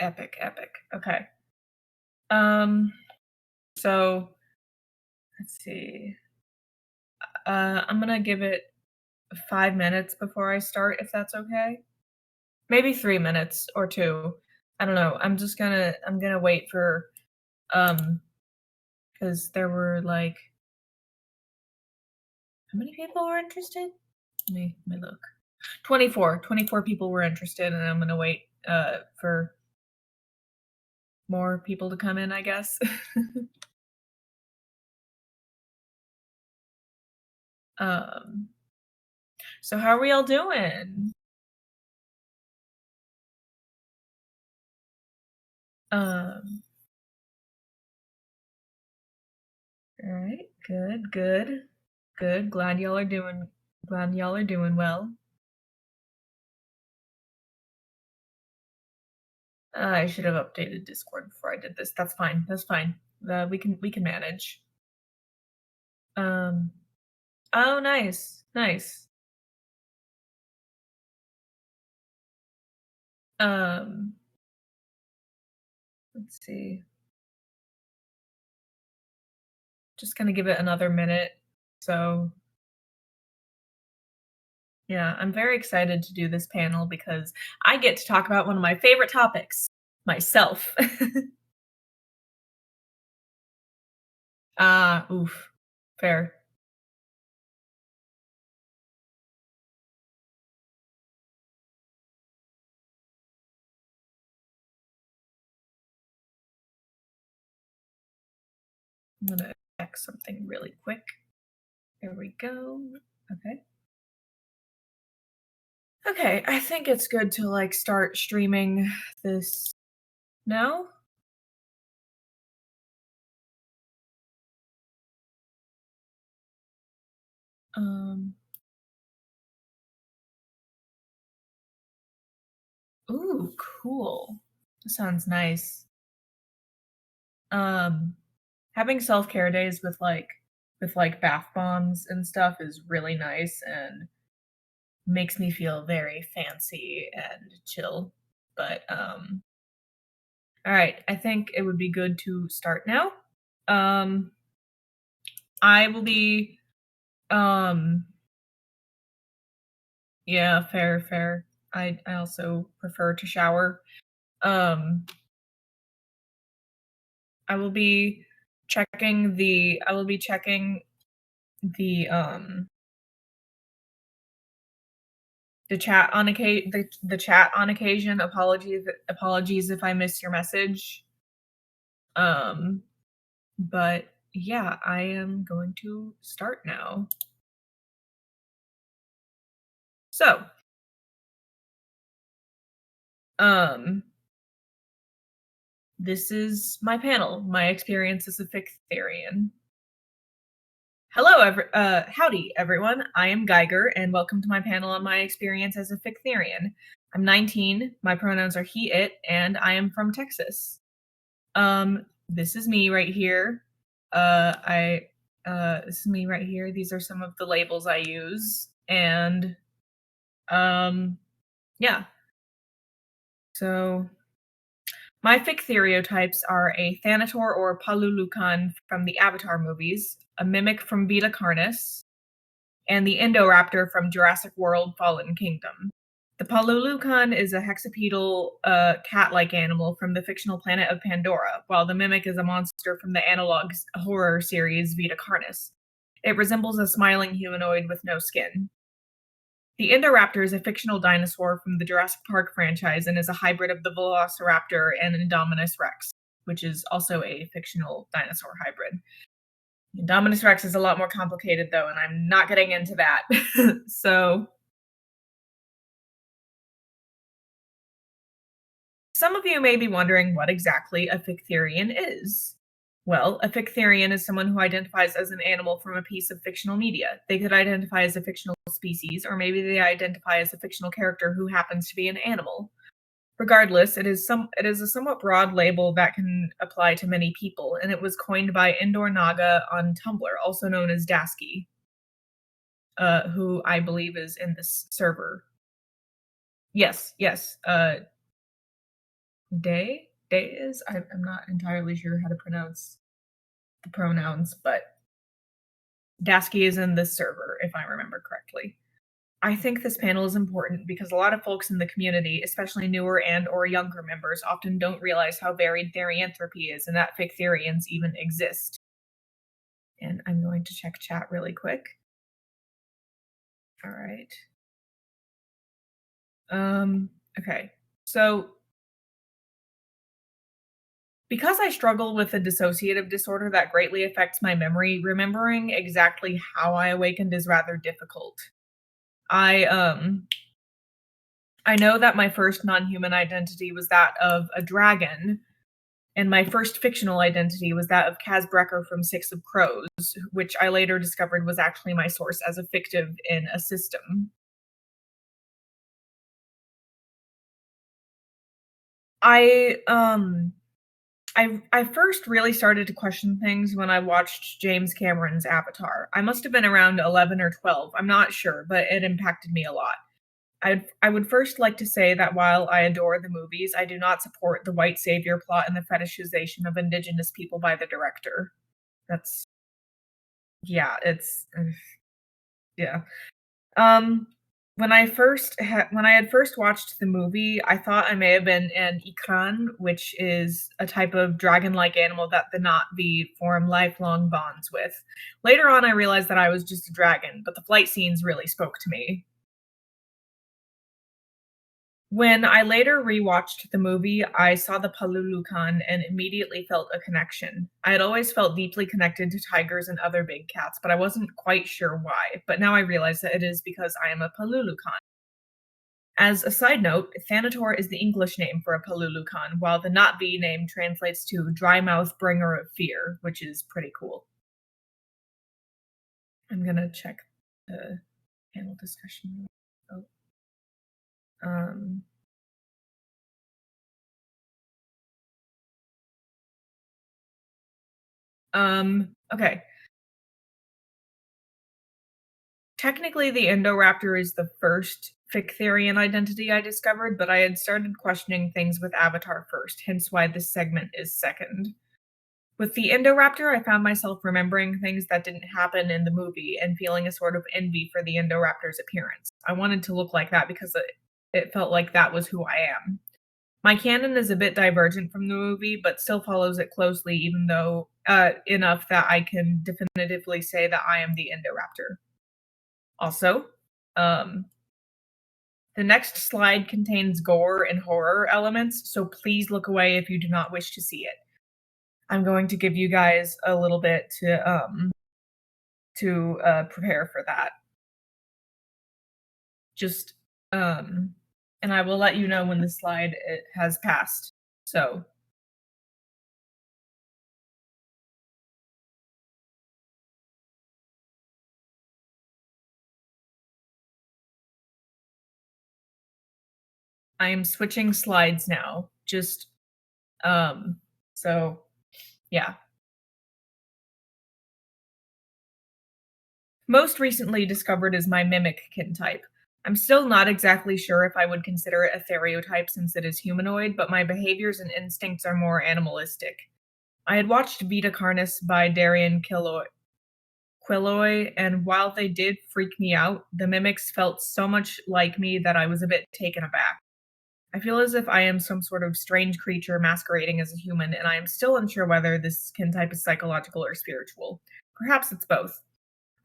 Epic, epic. Okay. Um, so let's see. I'm gonna give it 5 minutes before I start, if that's okay. Maybe 3 minutes or two. I don't know. I'm gonna wait for because there were like how many people were interested? Let me look. 24 people were interested, and I'm gonna wait for more people to come in, I guess. um, so how are we all doing? Um, all right, good, good, good. Glad y'all are doing well. I should have updated Discord before I did this. That's fine. That's fine. We can manage. Um. Oh, nice, nice. Um. Let's see. Just gonna give it another minute. So yeah, I'm very excited to do this panel because I get to talk about one of my favorite topics, myself. Ah, oof. Fair. I'm gonna check something really quick. There we go. Okay. Okay, I think it's good to like start streaming this now. Um, ooh, cool. That sounds nice. Um, having self-care days with like bath bombs and stuff is really nice and makes me feel very fancy and chill. But all right, I think it would be good to start now. Um, I will be um yeah, fair, fair. I also prefer to shower. Um, I will be checking the chat on the chat on occasion. Apologies if I miss your message. Um, but yeah, I am going to start now. So, um, this is my panel, my experience as a Fictherian. Howdy, everyone. I am Geiger, and welcome to my panel on my experience as a Fictherian. I'm 19, my pronouns are he, it, and I am from Texas. This is me right here. This is me right here. These are some of the labels I use, and, yeah. So, my Fictheriotypes are a Thanator or Palulukan from the Avatar movies, a Mimic from Beta Carnis, and the Indoraptor from Jurassic World Fallen Kingdom. The Palulukan is a hexapedal, cat-like animal from the fictional planet of Pandora, while the Mimic is a monster from the analog horror series Vita Carnis. It resembles a smiling humanoid with no skin. The Indoraptor is a fictional dinosaur from the Jurassic Park franchise and is a hybrid of the Velociraptor and Indominus Rex, which is also a fictional dinosaur hybrid. Indominus Rex is a lot more complicated, though, and I'm not getting into that. So, some of you may be wondering what exactly a Fictherian is. Well, a Fictherian is someone who identifies as an animal from a piece of fictional media. They could identify as a fictional species, or maybe they identify as a fictional character who happens to be an animal. Regardless, it is a somewhat broad label that can apply to many people, and it was coined by Indoor Naga on Tumblr, also known as Dasky, who I believe is in this server. Yes, yes. Day is? I'm not entirely sure how to pronounce the pronouns, but Dasky is in this server, if I remember correctly. I think this panel is important because a lot of folks in the community, especially newer and or younger members, often don't realize how varied therianthropy is and that Fictherians even exist. And I'm going to check chat really quick. All right. Okay. So because I struggle with a dissociative disorder that greatly affects my memory, remembering exactly how I awakened is rather difficult. I um I know that my first non-human identity was that of a dragon, and my first fictional identity was that of Kaz Brecker from Six of Crows, which I later discovered was actually my source as a fictive in a system. I um I first really started to question things when I watched James Cameron's Avatar. I must have been around 11 or 12, I'm not sure, but it impacted me a lot. I would first like to say that while I adore the movies, I do not support the white savior plot and the fetishization of indigenous people by the director. That's yeah, it's yeah. Um, when I had first watched the movie, I thought I may have been an ikran, which is a type of dragon-like animal that the Na'vi form lifelong bonds with. Later on, I realized that I was just a dragon, but the flight scenes really spoke to me. When I later rewatched the movie, I saw the Palulukan and immediately felt a connection. I had always felt deeply connected to tigers and other big cats, but I wasn't quite sure why. But now I realize that it is because I am a Palulukan. As a side note, Thanator is the English name for a Palulukan, while the Na'vi name translates to dry mouth bringer of fear, which is pretty cool. I'm gonna check the panel discussion. Oh. Um, okay. Technically, the Indoraptor is the first Fictherian identity I discovered, but I had started questioning things with Avatar first, hence why this segment is second. With the Indoraptor, I found myself remembering things that didn't happen in the movie and feeling a sort of envy for the Indoraptor's appearance. I wanted to look like that because it felt like that was who I am. My canon is a bit divergent from the movie, but still follows it closely, even though enough that I can definitively say that I am the Indoraptor. Also, um, the next slide contains gore and horror elements, so please look away if you do not wish to see it. I'm going to give you guys a little bit to prepare for that. Just and I will let you know when the slide it has passed. So I am switching slides now. Just um so yeah. Most recently discovered is my mimic kin type. I'm still not exactly sure if I would consider it a stereotype since it is humanoid, but my behaviors and instincts are more animalistic. I had watched Vita Carnis by Darian Quilloy, and while they did freak me out, the mimics felt so much like me that I was a bit taken aback. I feel as if I am some sort of strange creature masquerading as a human, and I am still unsure whether this kin type is psychological or spiritual. Perhaps it's both.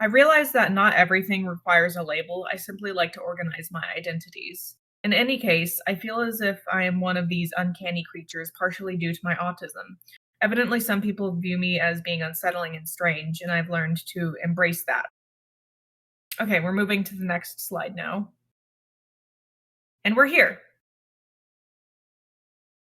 I realize that not everything requires a label, I simply like to organize my identities. In any case, I feel as if I am one of these uncanny creatures partially due to my autism. Evidently, some people view me as being unsettling and strange, and I've learned to embrace that. Okay, we're moving to the next slide now. And we're here.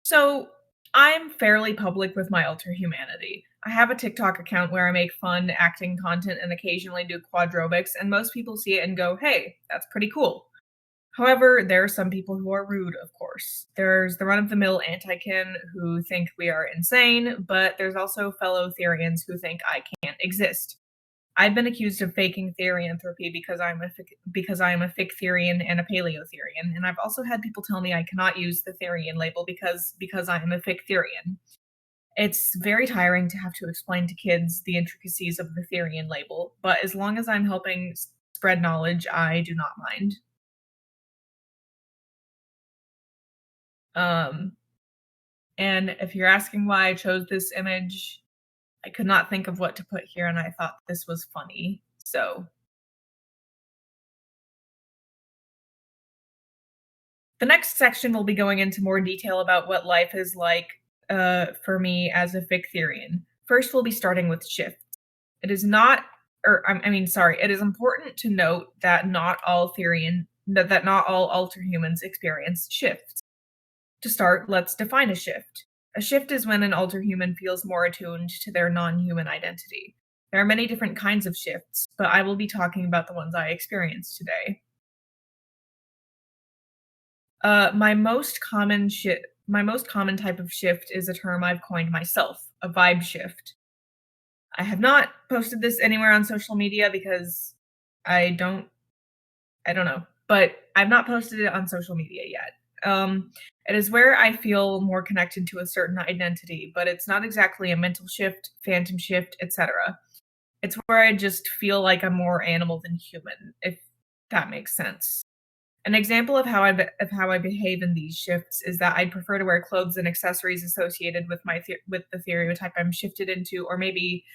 So, I'm fairly public with my alter humanity. I have a TikTok account where I make fun acting content and occasionally do quadrobics, and most people see it and go, hey, that's pretty cool. However, there are some people who are rude, of course. There's the run of the mill anti-kin who think we are insane, but there's also fellow Therians who think I can't exist. I've been accused of faking therianthropy because I am a Fictherian and a Paleotherian, and I've also had people tell me I cannot use the Therian label because I am a Fictherian. It's very tiring to have to explain to kids the intricacies of the Therian label, but as long as I'm helping spread knowledge, I do not mind. Um, and if you're asking why I chose this image, I could not think of what to put here, and I thought this was funny. So the next section will be going into more detail about what life is like for me as a Fictherian. First, we'll be starting with shift. It is not, or I mean, sorry, it is important to note that not all that not all alterhumans experience shifts. To start, let's define a shift. A shift is when an alterhuman feels more attuned to their non-human identity. There are many different kinds of shifts, but I will be talking about the ones I experienced today. My most common type of shift is a term I've coined myself, a vibe shift. I have not posted this anywhere on social media because I don't I don't know, but I've not posted it on social media yet. It is where I feel more connected to a certain identity, but it's not exactly a mental shift, phantom shift, etc. It's where I just feel like I'm more animal than human, if that makes sense. An example of of how I behave in these shifts is that I'd prefer to wear clothes and accessories associated with with the stereotype I'm shifted into, or maybe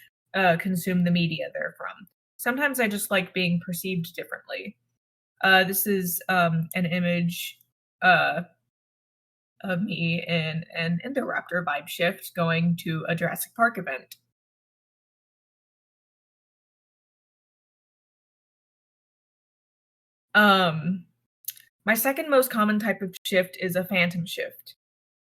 consume the media they're from. Sometimes I just like being perceived differently. This is an image uh, of me in an Indoraptor vibe shift going to a Jurassic Park event. Um, my second most common type of shift is a phantom shift.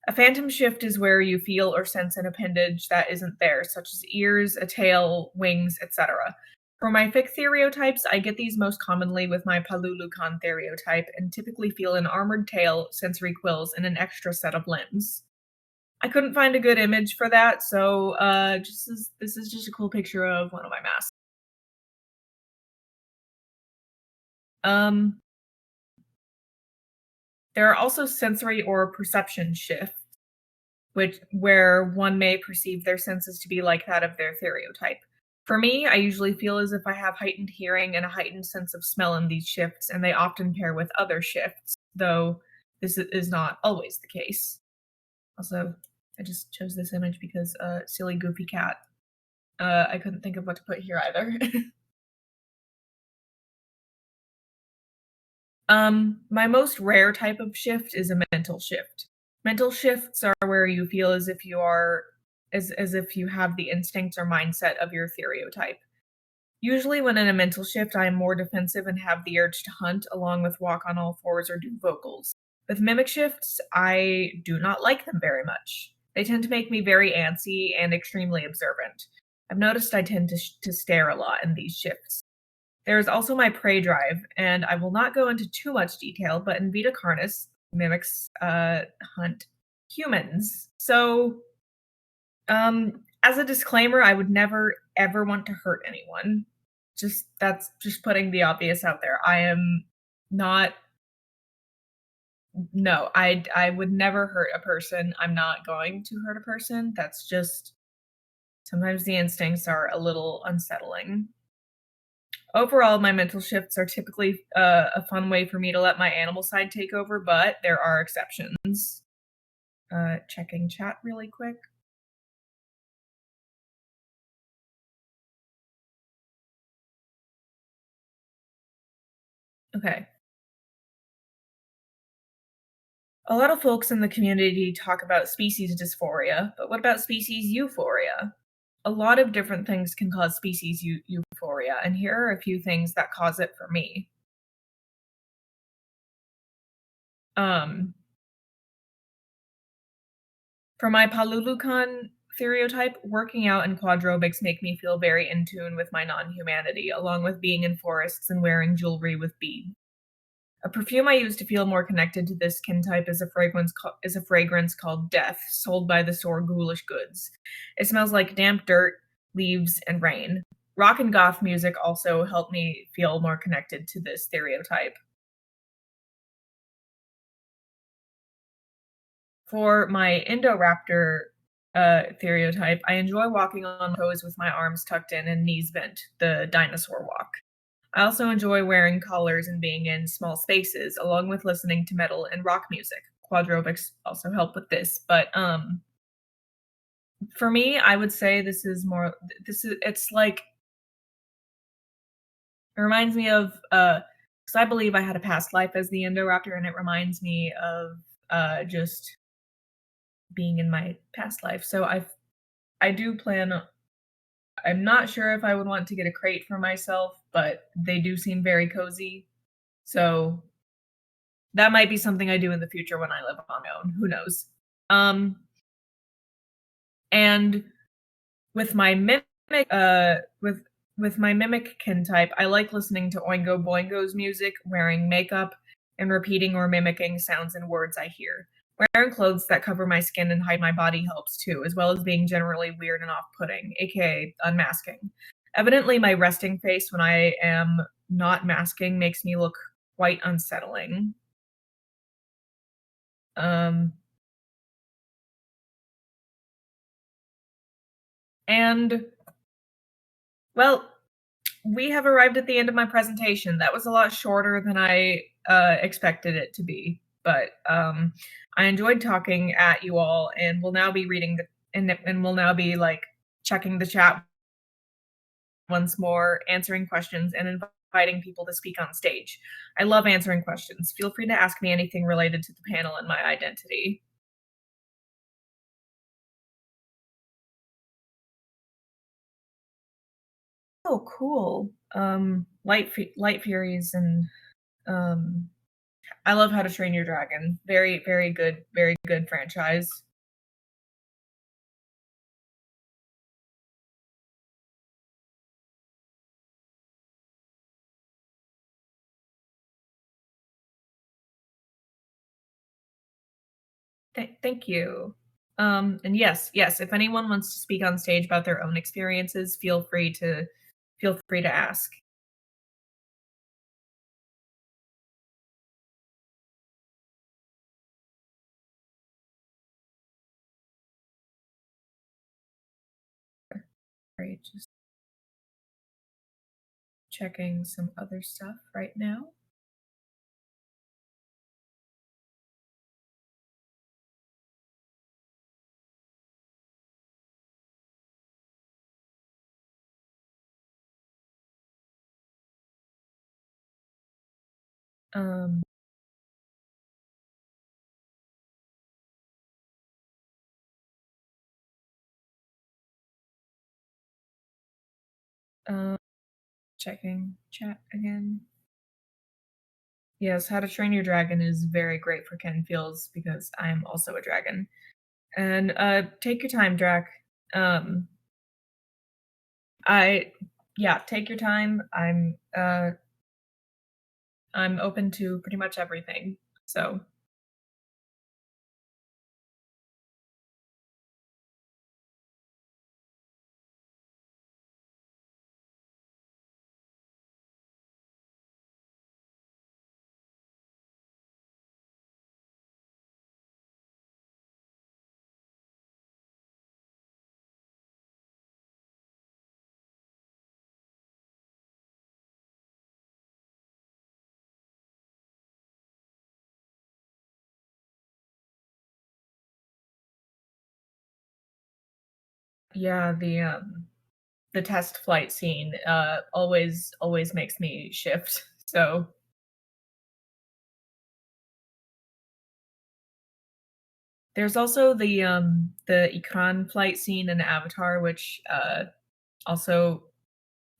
A phantom shift is where you feel or sense an appendage that isn't there, such as ears, a tail, wings, etc. For my Ficthereotypes, I get these most commonly with my Palulukan Theriotype and typically feel an armored tail, sensory quills, and an extra set of limbs. I couldn't find a good image for that, so this is just a cool picture of one of my masks. Um, there are also sensory or perception shifts, which where one may perceive their senses to be like that of their stereotype. For me, I usually feel as if I have heightened hearing and a heightened sense of smell in these shifts, and they often pair with other shifts, though this is not always the case. Also, I just chose this image because silly goofy cat. I couldn't think of what to put here either. My most rare type of shift is a mental shift. Mental shifts are where you feel as if you are as if you have the instincts or mindset of your stereotype. Usually when in a mental shift, I am more defensive and have the urge to hunt along with walk on all fours or do vocals. With mimic shifts, I do not like them very much. They tend to make me very antsy and extremely observant. I've noticed I tend to stare a lot in these shifts. There is also my prey drive, and I will not go into too much detail, but in Vita Carnis, mimics hunt humans. So, as a disclaimer, I would never ever want to hurt anyone. Just that's just putting the obvious out there. I am not no, I would never hurt a person. I'm not going to hurt a person. That's just sometimes the instincts are a little unsettling. Overall, my mental shifts are typically a fun way for me to let my animal side take over, but there are exceptions. Checking chat really quick. Okay. A lot of folks in the community talk about species dysphoria, but what about species euphoria? A lot of different things can cause species euphoria, and here are a few things that cause it for me. Um, for my Palulukan stereotype, working out and quadrobics make me feel very in tune with my non-humanity, along with being in forests and wearing jewelry with beads. A perfume I use to feel more connected to this skin type is a fragrance called Death, sold by the store Ghoulish Goods. It smells like damp dirt, leaves, and rain. Rock and goth music also helped me feel more connected to this stereotype. For my Indoraptor stereotype, I enjoy walking on toes with my arms tucked in and knees bent, the dinosaur walk. I also enjoy wearing collars and being in small spaces, along with listening to metal and rock music. Quadrobics also help with this, but for me, I would say this is it's like it reminds me of because I believe I had a past life as the Indoraptor, and it reminds me of just being in my past life. So I do plan. I'm not sure if I would want to get a crate for myself, but they do seem very cozy. So that might be something I do in the future when I live on my own. Who knows? Um, and with my mimic, with my mimic kin type, I like listening to Oingo Boingo's music, wearing makeup, and repeating or mimicking sounds and words I hear. Wearing clothes that cover my skin and hide my body helps too, as well as being generally weird and off-putting, aka unmasking. Evidently, my resting face when I am not masking makes me look quite unsettling. Um, and well, we have arrived at the end of my presentation. That was a lot shorter than I expected it to be, but I enjoyed talking at you all, and we'll now be reading the and we'll now be like checking the chat once more, answering questions, and inviting people to speak on stage. I love answering questions. Feel free to ask me anything related to the panel and my identity. Oh, cool. Light Furies and um I love How to Train Your Dragon. Very good franchise. Thank you. And yes, if anyone wants to speak on stage about their own experiences, feel free to ask. Right, just checking some other stuff right now. Um, uh, checking chat again. Yes, How to Train Your Dragon is very great for Ken Fields because I am also a dragon. And take your time, Drac. Um, I yeah, take your time. I'm open to pretty much everything. So, yeah, the test flight scene always makes me shift. So, there's also the Ikran flight scene in Avatar which also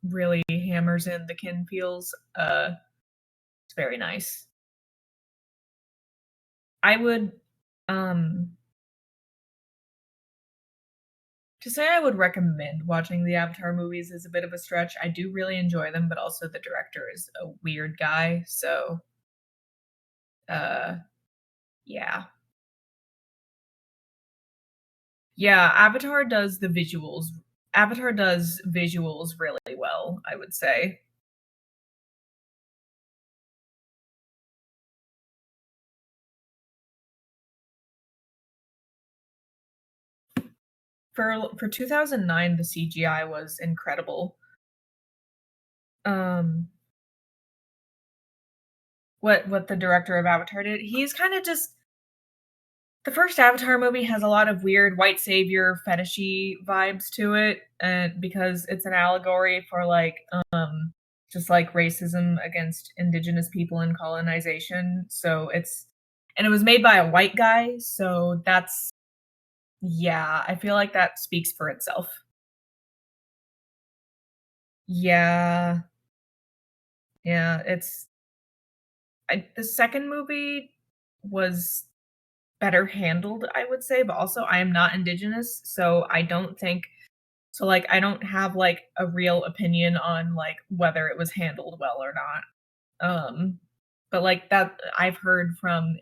really hammers in the kin feels. It's very nice. I would um to say I would recommend watching the Avatar movies is a bit of a stretch. I do really enjoy them, but also the director is a weird guy, so uh yeah. Yeah, Avatar does the visuals Avatar does visuals really well, I would say. For 2009, the CGI was incredible. Um, what the director of Avatar did, he's kinda just the first Avatar movie has a lot of weird white savior fetishy vibes to it, and because it's an allegory for, like, just, like, racism against indigenous people and colonization, so it's and it was made by a white guy, so that's yeah, I feel like that speaks for itself. Yeah, yeah, it's the second movie was better handled, I would say, but also I am not indigenous, so I don't think so, like, I don't have, like, a real opinion on, like, whether it was handled well or not. But, like, that I've heard from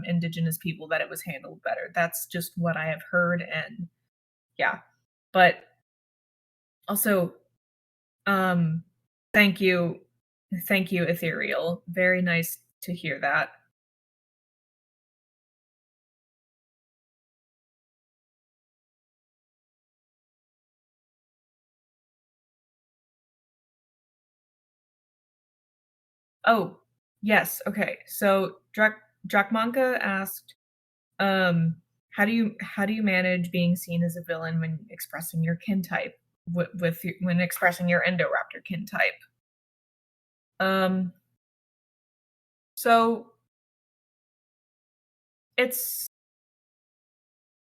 indigenous people that it was handled better. That's just what I have heard, and yeah. But also, um, thank you thank you, Ethereal. Very nice to hear that. Oh, yes, okay. So Drakmanka asked, how do you manage being seen as a villain when expressing your kin type when expressing your Indoraptor kin type? Um, so it's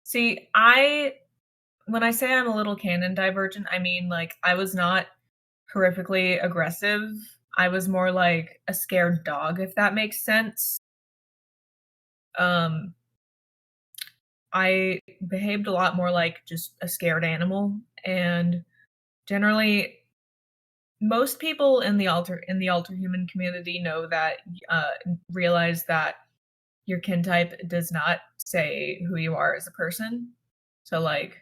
see, I when I say I'm a little canon divergent, I mean like I was not horrifically aggressive. I was more like a scared dog, if that makes sense. Um, I behaved a lot more like just a scared animal, and generally most people in the alter human community know that uh, realize that your kin type does not say who you are as a person. So like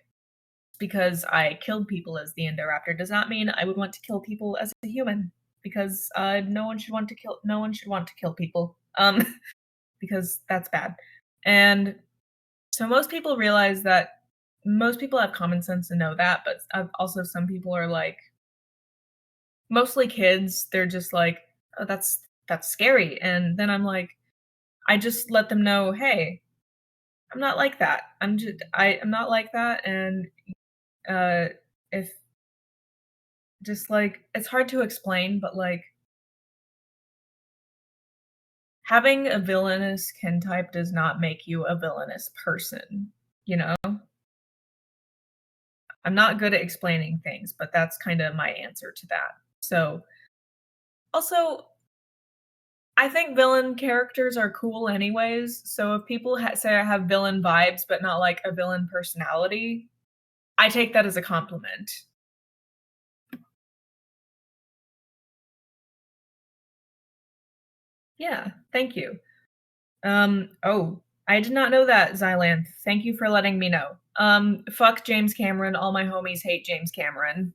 because I killed people as the Indoraptor does not mean I would want to kill people as a human because no one should want to kill people because that's bad. And so most people realize that most people have common sense and know that, but also some people are like mostly kids, they're just like, "Oh, that's scary." And then I'm like, I just let them know, "Hey, I'm not like that. I'm not like that." And uh if just like it's hard to explain, but like having a villainous kin type does not make you a villainous person, you know? I'm not good at explaining things, but that's kind of my answer to that. So, also I think villain characters are cool anyways, so if people say I have villain vibes, but not like a villain personality, I take that as a compliment. Yeah, thank you. Oh, I did not know that, Xylanth. Thank you for letting me know. Fuck James Cameron. All my homies hate James Cameron.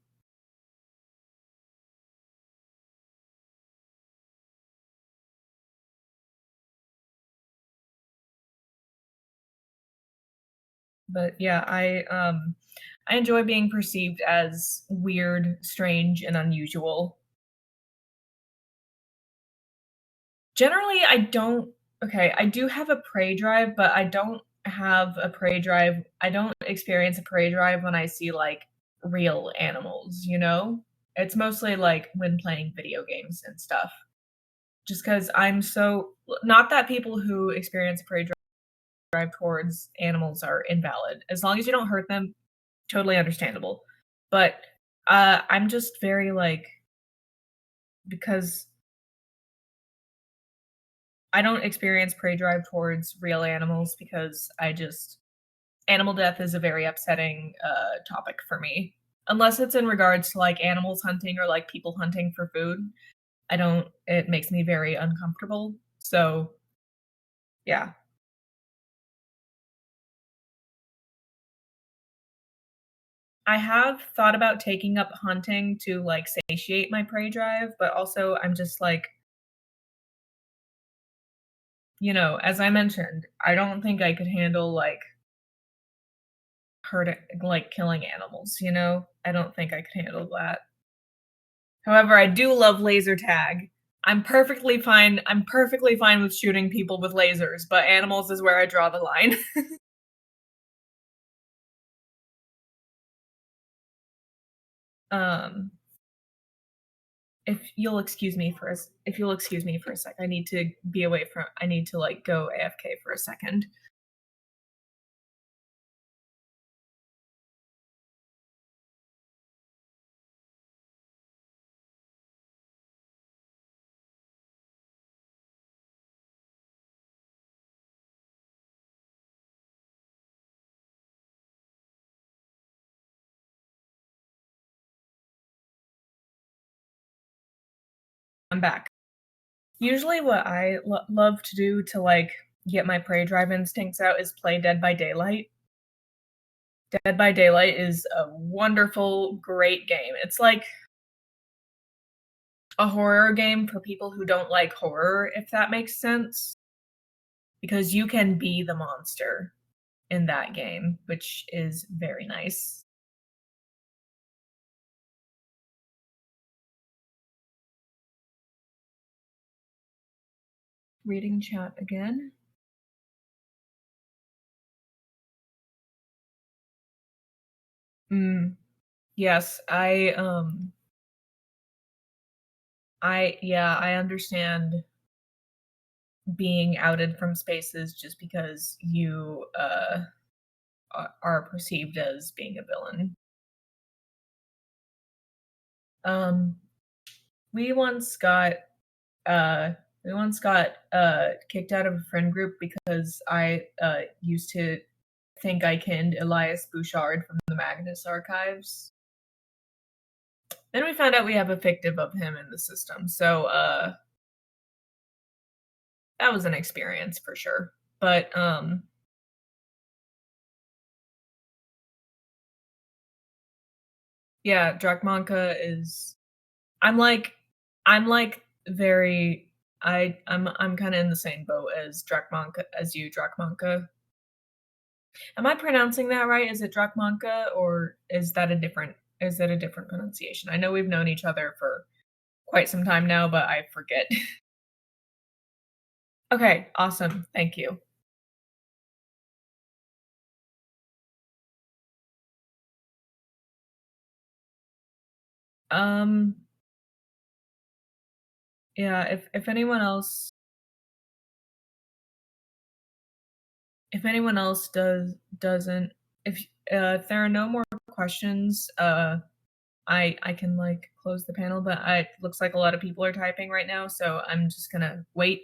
But yeah, I enjoy being perceived as weird, strange, and unusual. Generally, I don't okay, I do have a prey drive, but I don't experience a prey drive when I see, like, real animals, you know? It's mostly, like, when playing video games and stuff. Just because 'cause I'm so not that people who experience a prey drive towards animals are invalid. As long as you don't hurt them, totally understandable. But, I'm just very, like because I don't experience prey drive towards real animals because I just animal death is a very upsetting, topic for me. Unless it's in regards to, like, animals hunting or, like, people hunting for food. I don't it makes me very uncomfortable. So, yeah. I have thought about taking up hunting to, like, satiate my prey drive, but also I'm just like, as I mentioned, I don't think I could handle, like, killing animals, you know? I don't think I could handle that. However, I do love laser tag. I'm perfectly fine with shooting people with lasers, but animals is where I draw the line. Um, if you'll excuse me for a sec, I need to, like, go AFK for a second. I'm back. Usually what I love to do to, like, get my prey drive instincts out is play Dead by Daylight. Dead by Daylight is a wonderful, great game. It's like a horror game for people who don't like horror, if that makes sense, because you can be the monster in that game, which is very nice. Reading chat again. Mm, yes, I understand being outed from spaces just because you, are perceived as being a villain. Um, we once got, uh kicked out of a friend group because I, used to think I canned Elias Bouchard from the Magnus archives. Then we found out we have a fictive of him in the system, so, that was an experience for sure. But, yeah, Drachmanka is I'm like I'm like very I'm kinda in the same boat as Drachmanka as you, Drachmanka. Am I pronouncing that right? Is it Drachmanka or is that a different pronunciation? I know we've known each other for quite some time now, but I forget. Okay, awesome. Thank you. Um, yeah, if anyone else doesn't if there are no more questions, I can, like, close the panel, but I it looks like a lot of people are typing right now, so I'm just gonna wait.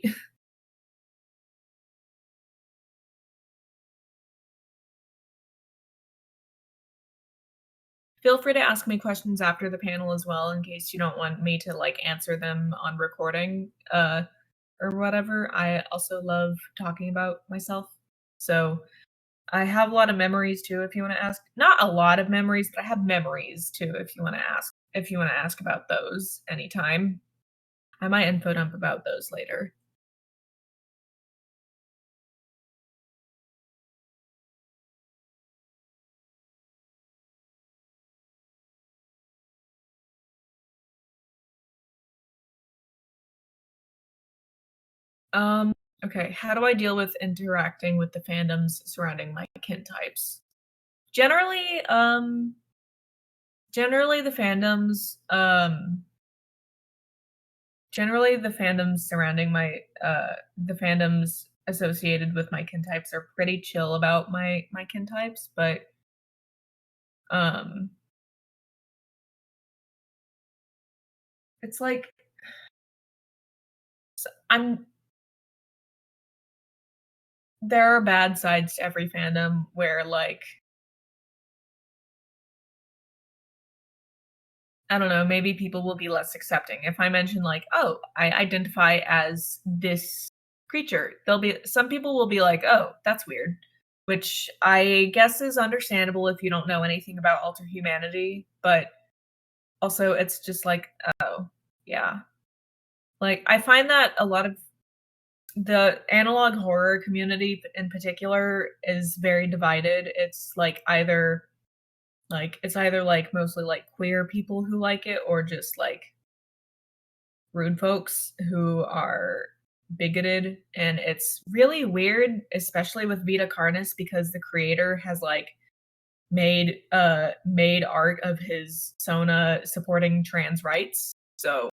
Feel free to ask me questions after the panel as well in case you don't want me to, like, answer them on recording, or whatever. I also love talking about myself. So, I have a lot of memories too if you wanna ask. Not a lot of memories, but I have memories too if you wanna ask about those anytime. I might info dump about those later. Um, okay, how do I deal with interacting with the fandoms surrounding my kin types? Generally, generally the fandoms, generally the fandoms surrounding the fandoms associated with my kin types are pretty chill about my kin types, but um, it's like I'm there are bad sides to every fandom where like I don't know, maybe people will be less accepting. If I mention like, "Oh, I identify as this creature," they'll be some people will be like, "Oh, that's weird." which I guess is understandable if you don't know anything about alter humanity, but also it's just like, oh, yeah. Like, I find that a lot of the analog horror community in particular is very divided. It's either, like, mostly, like, queer people who like it or just, like, rude folks who are bigoted, and it's really weird, especially with Vita Carnis because the creator has, like, made art of his Sona supporting trans rights. So,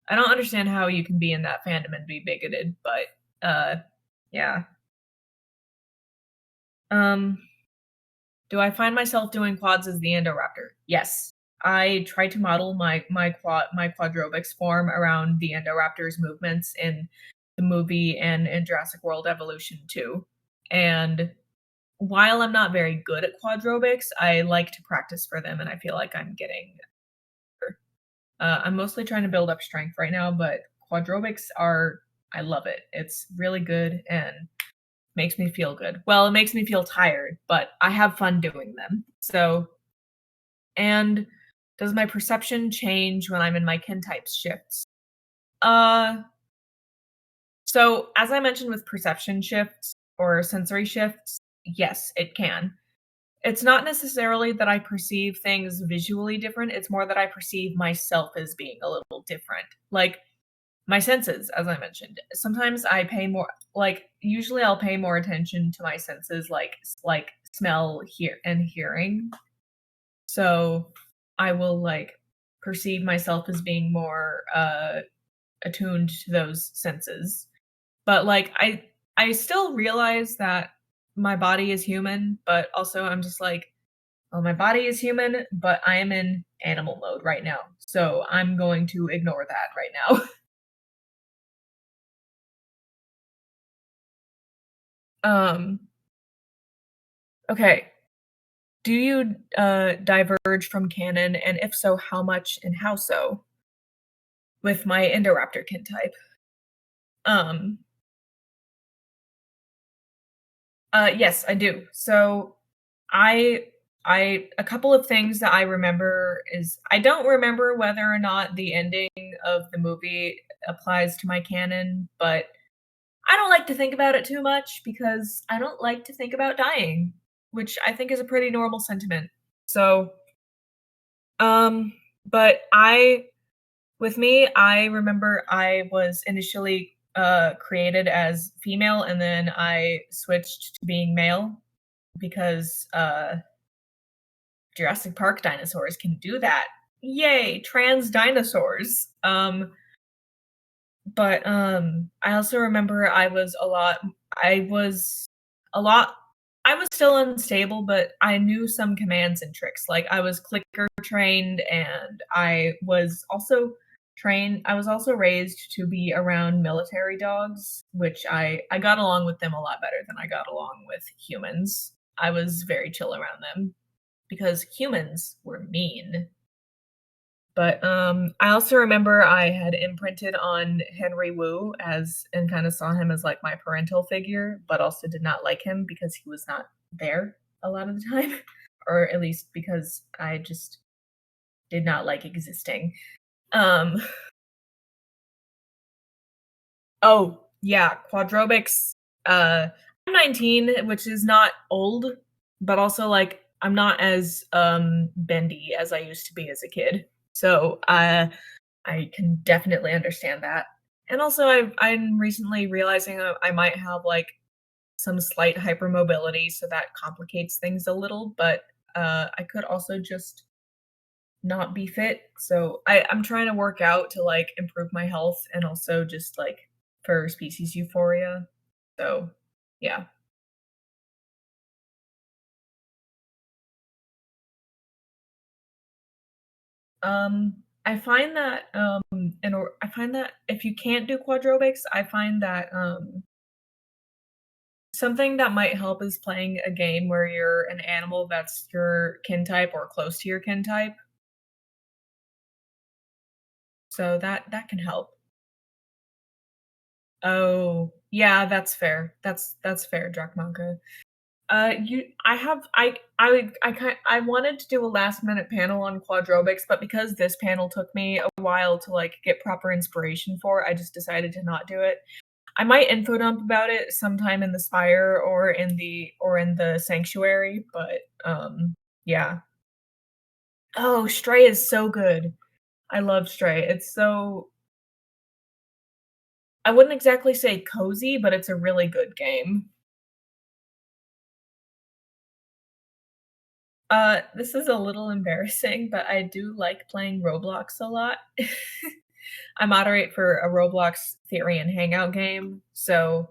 I don't understand how you can be in that fandom and be bigoted, but, yeah. Um, do I find myself doing quads as the Indoraptor? Yes. I tried to model my quadrobics form around the Indoraptor's movements in the movie and in Jurassic World Evolution 2. And while I'm not very good at quadrobics, I like to practice for them, and I feel like I'm getting better. I'm mostly trying to build up strength right now, but quadrobics are I love it. It's really good and makes me feel good. Well, it makes me feel tired, but I have fun doing them. So, and does my perception change when I'm in my kintype shifts? Uh, so as I mentioned with perception shifts or sensory shifts, yes, it can. It's not necessarily that I perceive things visually different, it's more that I perceive myself as being a little different. Like, my senses, as I mentioned. Sometimes I pay more like, usually I'll pay more attention to my senses, like smell, hear and hearing. So, I will, like, perceive myself as being more, attuned to those senses. But, like, I still realize that my body is human, but also I'm just like, "Well, my body is human, but I am in animal mode right now, so I'm going to ignore that right now." Um, okay. Do you, diverge from canon, and if so, how much and how so? With my Indoraptor kintype. Um, yes, I do. So, I a couple of things that I remember is I don't remember whether or not the ending of the movie applies to my canon, but I don't like to think about it too much because I don't like to think about dying, which I think is a pretty normal sentiment. So, um, but I with me, I remember I was initially, created as female, and then I switched to being male because, Jurassic Park dinosaurs can do that. Yay, trans dinosaurs. I also remember I was a lot I was still unstable, but I knew some commands and tricks. Like, I was clicker trained, and I was also raised to be around military dogs, which I got along with them a lot better than I got along with humans. I was very chill around them because humans were mean. But, I also remember I had imprinted on Henry Wu as and kinda saw him as, like, my parental figure, but also did not like him because he was not there a lot of the time, or at least because I just did not like existing. Um, oh, yeah, quadrobics, I'm 19, which is not old, but also, like, I'm not as, bendy as I used to be as a kid. So, I can definitely understand that. And also I'm recently realizing I might have, like, some slight hypermobility, so that complicates things a little, but, I could also just not be fit. So I'm trying to work out to, like, improve my health and also just, like, for species euphoria. So, yeah. I find that, I find that if you can't do quadrobics, I find that, something that might help is playing a game where you're an animal that's your kin type or close to your kin type, so that can help. Oh, yeah, that's fair. That's fair, Drakmanka. I have I wanted to do a last minute panel on quadrobics, but because this panel took me a while to like get proper inspiration for, I just decided to not do it. I might info dump about it sometime in the Spire or in the Sanctuary, but yeah. Oh, Stray is so good. I love Stray. It's so I wouldn't exactly say cozy, but it's a really good game. This is a little embarrassing, but I do like playing Roblox a lot. I moderate for a Roblox Therian hangout game, so,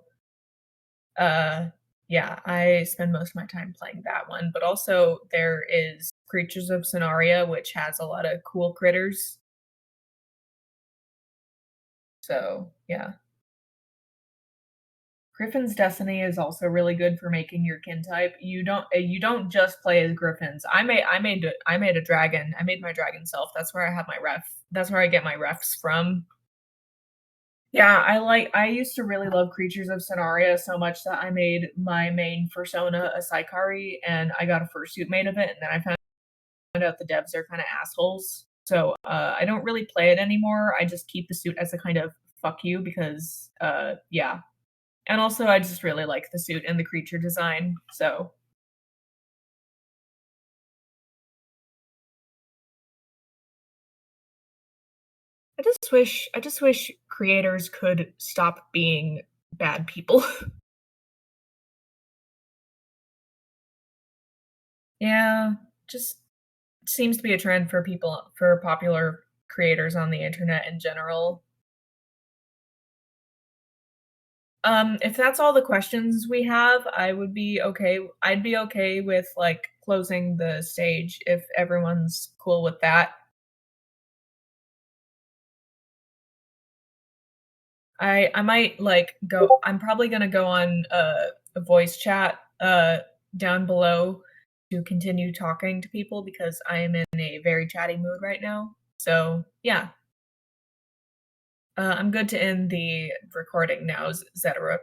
uh, yeah, I spend most of my time playing that one, but also there is Creatures of Sonaria, which has a lot of cool critters, so, yeah. Griffin's Destiny is also really good for making your kin type. You don't just play as griffins. I made a dragon. I made my dragon self. That's where I have my ref. That's where I get my refs from. Yeah, I used to really love Creatures of Sonaria so much that I made my main persona a Saikari, and I got a fursuit made of it, and then I found out the devs are kinda assholes. So, I don't really play it anymore. I just keep the suit as a kind of "fuck you" because, yeah. And also, I just really like the suit and the creature design, so I just wish creators could stop being bad people. Yeah, just seems to be a trend for popular creators on the internet in general. If that's all the questions we have, I'd be okay with, like, closing the stage if everyone's cool with that. I might, like, go I'm probably gonna go on, a voice chat, down below to continue talking to people because I am in a very chatty mood right now. So, yeah, I'm good to end the recording now, Zetaruk.